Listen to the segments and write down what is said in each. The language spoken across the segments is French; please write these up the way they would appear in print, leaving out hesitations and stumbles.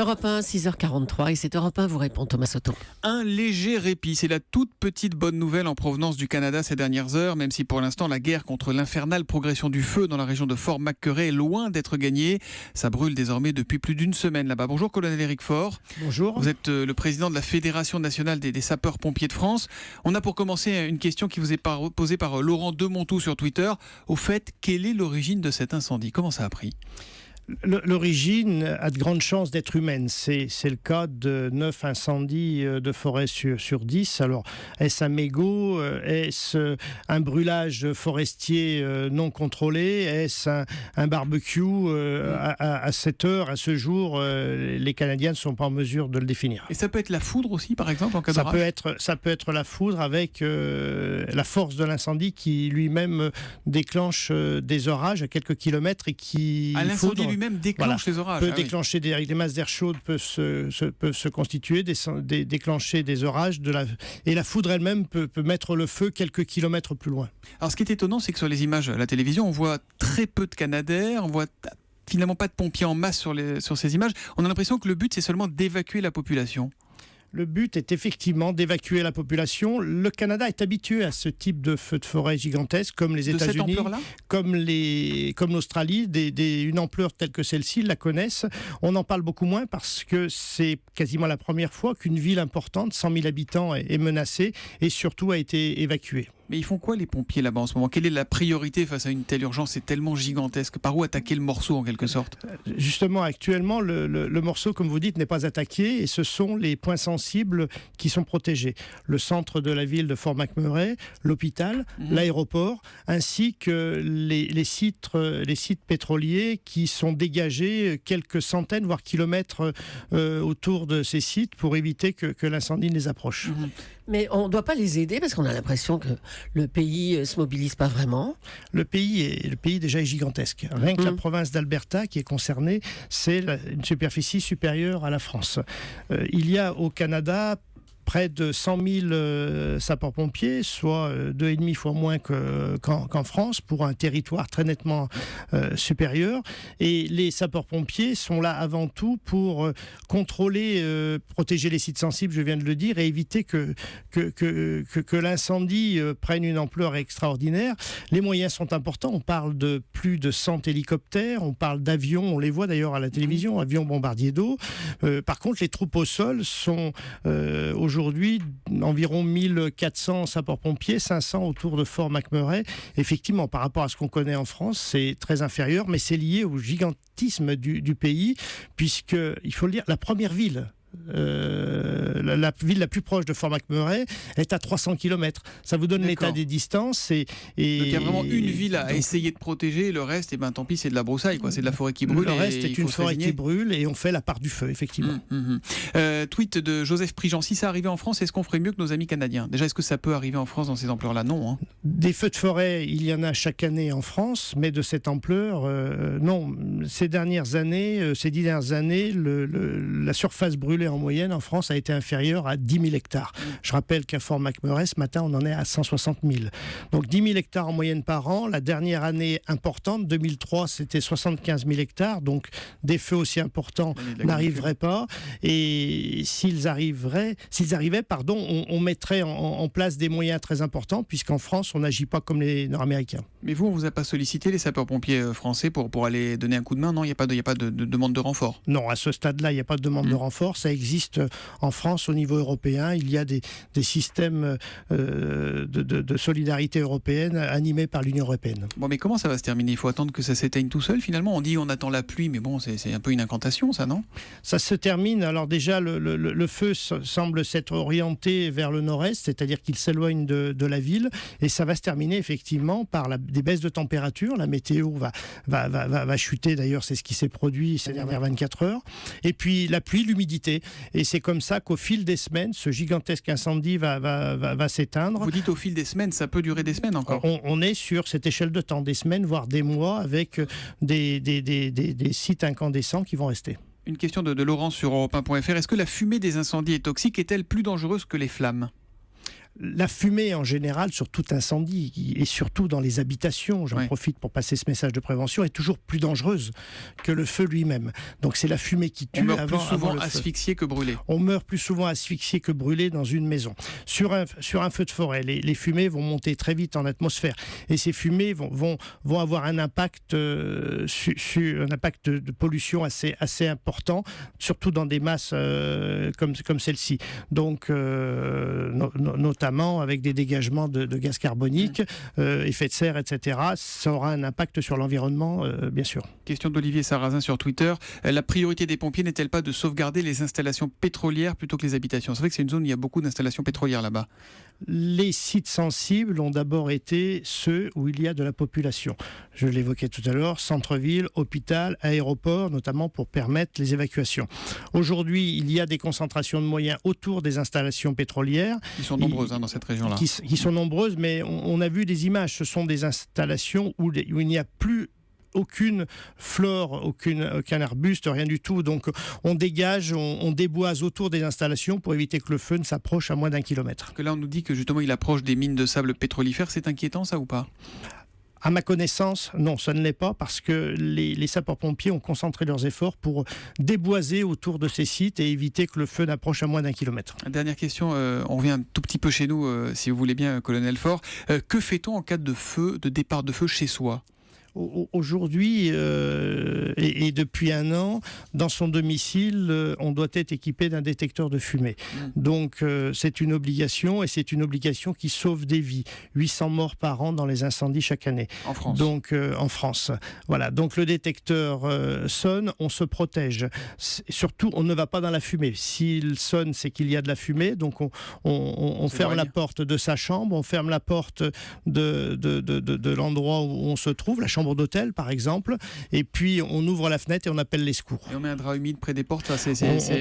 Europe 1, 6h43, et c'est Europe 1 vous répond, Thomas Soto. Un léger répit, c'est la toute petite bonne nouvelle en provenance du Canada ces dernières heures, même si pour l'instant la guerre contre l'infernale progression du feu dans la région de Fort McMurray est loin d'être gagnée. Ça brûle désormais depuis plus d'une semaine là-bas. Bonjour colonel Éric Faure. Bonjour. Vous êtes le président de la Fédération nationale des sapeurs-pompiers de France. On a pour commencer une question qui vous est posée par Laurent Demontou sur Twitter. Au fait, quelle est l'origine de cet incendie ? Comment ça a pris ? L'origine a de grandes chances d'être humaine. C'est le cas de 9 incendies de forêt sur 10. Alors, est-ce un mégot ? Est-ce un brûlage forestier non contrôlé ? Est-ce un barbecue ? À cette heure, à ce jour, les Canadiens ne sont pas en mesure de le définir. Et ça peut être la foudre aussi, par exemple, en cas d'orage ? Ça peut être la foudre avec la force de l'incendie qui lui-même déclenche des orages à quelques kilomètres et qui... L'incendie lui-même déclenche les orages. Peut déclencher les masses d'air chaude peuvent se constituer, déclencher des orages, et la foudre elle-même peut mettre le feu quelques kilomètres plus loin. Alors ce qui est étonnant, c'est que sur les images à la télévision, on voit très peu de Canadair, on voit finalement pas de pompiers en masse sur ces images. On a l'impression que le but c'est seulement d'évacuer la population. Le but est effectivement d'évacuer la population. Le Canada est habitué à ce type de feux de forêt gigantesques, comme les États-Unis, comme l'Australie, une ampleur telle que celle-ci, ils la connaissent. On en parle beaucoup moins parce que c'est quasiment la première fois qu'une ville importante, 100 000 habitants, est menacée et surtout a été évacuée. Mais ils font quoi les pompiers là-bas en ce moment ? Quelle est la priorité face à une telle urgence ? C'est tellement gigantesque. Par où attaquer le morceau en quelque sorte ? Justement, actuellement, le morceau, comme vous dites, n'est pas attaqué et ce sont les points sensibles qui sont protégés. Le centre de la ville de Fort McMurray, l'hôpital, l'aéroport, ainsi que les sites pétroliers qui sont dégagés quelques centaines, voire kilomètres autour de ces sites pour éviter que l'incendie ne les approche. Mais on ne doit pas les aider parce qu'on a l'impression que le pays ne se mobilise pas vraiment. Le pays déjà est gigantesque. Rien que la province d'Alberta qui est concernée, c'est une superficie supérieure à la France. Il y a au Canada près de 100 000 sapeurs-pompiers, soit 2,5 fois moins qu'en France, pour un territoire très nettement supérieur. Et les sapeurs-pompiers sont là avant tout pour contrôler, protéger les sites sensibles, je viens de le dire, et éviter que l'incendie prenne une ampleur extraordinaire. Les moyens sont importants. On parle de plus de 100 hélicoptères, on parle d'avions, on les voit d'ailleurs à la télévision, avions bombardiers d'eau. Par contre, les troupes au sol sont aujourd'hui environ 1400 sapeurs-pompiers, 500 autour de Fort McMurray. Effectivement, par rapport à ce qu'on connaît en France, c'est très inférieur, mais c'est lié au gigantisme du pays, puisque, il faut le dire, la première ville, la ville la plus proche de Fort McMurray est à 300 km. Ça vous donne l'état des distances. Donc il y a vraiment une ville à essayer de protéger, et le reste, tant pis, c'est de la broussaille, quoi. C'est de la forêt qui brûle. Le reste est une forêt qui brûle et on fait la part du feu, effectivement. Tweet de Joseph Prigent. Si ça arrivait en France, est-ce qu'on ferait mieux que nos amis canadiens ? Déjà, est-ce que ça peut arriver en France dans ces ampleurs-là ? Non. Des feux de forêt, il y en a chaque année en France, mais de cette ampleur, non. Ces 10 dernières années, la surface brûlée en moyenne en France a été inférieure à 10 000 hectares. Je rappelle qu'à Fort McMurray, ce matin, on en est à 160 000. Donc 10 000 hectares en moyenne par an. La dernière année importante, 2003, c'était 75 000 hectares. Donc des feux aussi importants n'arriveraient pas. Et s'ils arrivaient, on mettrait en place des moyens très importants, puisqu'en France, on n'agit pas comme les Nord-Américains. Mais vous, on ne vous a pas sollicité, les sapeurs-pompiers français, pour aller donner un coup de main ? Non, il n'y a pas de demande de renfort ? Non, à ce stade-là, il n'y a pas de demande de renfort. Ça existe en France au niveau européen. Il y a des systèmes de solidarité européenne animés par l'Union européenne. Bon, mais comment ça va se terminer ? Il faut attendre que ça s'éteigne tout seul, finalement ? On dit on attend la pluie, mais bon, c'est un peu une incantation, ça, non ? Ça se termine. Alors déjà, le feu semble s'être orienté vers le nord-est, c'est-à-dire qu'il s'éloigne de la ville, et ça va se terminer effectivement par des baisses de température. La météo va chuter, d'ailleurs, c'est ce qui s'est produit ces dernières 24 heures. Et puis la pluie, l'humidité. Et c'est comme ça qu'au fil des semaines, ce gigantesque incendie va s'éteindre. Vous dites au fil des semaines, ça peut durer des semaines encore ? On est sur cette échelle de temps, des semaines, voire des mois, avec des sites incandescents qui vont rester. Une question de Laurent sur Europe 1.fr. Est-ce que la fumée des incendies est toxique ? Est-elle plus dangereuse que les flammes ? La fumée en général sur tout incendie et surtout dans les habitations, j'en profite pour passer ce message de prévention, est toujours plus dangereuse que le feu lui-même. Donc c'est la fumée qui tue. On meurt plus souvent asphyxié que brûlé. On meurt plus souvent asphyxié que brûlé dans une maison. Sur un feu de forêt, les fumées vont monter très vite en atmosphère et ces fumées vont avoir un impact, un impact de pollution assez important, surtout dans des masses comme celle-ci. Donc notamment avec des dégagements de gaz carbonique, effet de serre, etc. Ça aura un impact sur l'environnement, bien sûr. Question d'Olivier Sarrazin sur Twitter. La priorité des pompiers n'est-elle pas de sauvegarder les installations pétrolières plutôt que les habitations? C'est vrai que c'est une zone où il y a beaucoup d'installations pétrolières là-bas. Les sites sensibles ont d'abord été ceux où il y a de la population. Je l'évoquais tout à l'heure, centre-ville, hôpital, aéroport, notamment pour permettre les évacuations. Aujourd'hui, il y a des concentrations de moyens autour des installations pétrolières. Qui sont nombreuses dans cette région-là. Qui sont nombreuses, mais on a vu des images. Ce sont des installations où il n'y a plus aucune flore, aucun arbuste, rien du tout. Donc on dégage, on déboise autour des installations pour éviter que le feu ne s'approche à moins d'1 kilomètre. Parce que là on nous dit que justement il approche des mines de sable pétrolifères. C'est inquiétant ça ou pas ? À ma connaissance, non, ça ne l'est pas parce que les sapeurs-pompiers ont concentré leurs efforts pour déboiser autour de ces sites et éviter que le feu n'approche à moins d'1 kilomètre. Dernière question, on revient un tout petit peu chez nous, si vous voulez bien, colonel Faure. Que fait-on en cas de feu, de départ de feu chez soi ? Aujourd'hui et depuis 1 an, dans son domicile, on doit être équipé d'un détecteur de fumée. Donc c'est une obligation et c'est une obligation qui sauve des vies. 800 morts par an dans les incendies chaque année. En France. Donc en France. Voilà. Donc le détecteur sonne, on se protège. Surtout, on ne va pas dans la fumée. S'il sonne, c'est qu'il y a de la fumée. Donc on ferme la porte de sa chambre, on ferme la porte de l'endroit où on se trouve, la chambre d'hôtel par exemple, et puis on ouvre la fenêtre et on appelle les secours. Et on met un drap humide près des portes, ça c'est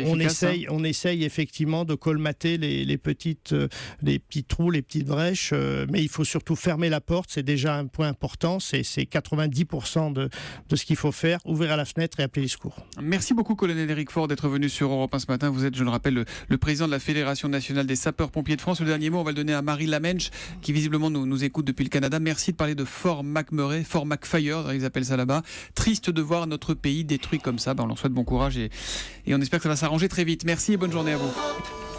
on efficace, on essaye effectivement de colmater les petits trous, les petites brèches, mais il faut surtout fermer la porte, c'est déjà un point important, c'est 90% de ce qu'il faut faire, ouvrir la fenêtre et appeler les secours. Merci beaucoup colonel Éric Faure d'être venu sur Europe 1 ce matin. Vous êtes, je le rappelle, le président de la Fédération nationale des sapeurs-pompiers de France. Le dernier mot, on va le donner à Marie Lamenche qui visiblement nous écoute depuis le Canada. Merci de parler de Fort McMurray, Fort McFire, ils appellent ça là-bas. Triste de voir notre pays détruit comme ça. On leur souhaite bon courage et on espère que ça va s'arranger très vite. Merci et bonne journée à vous.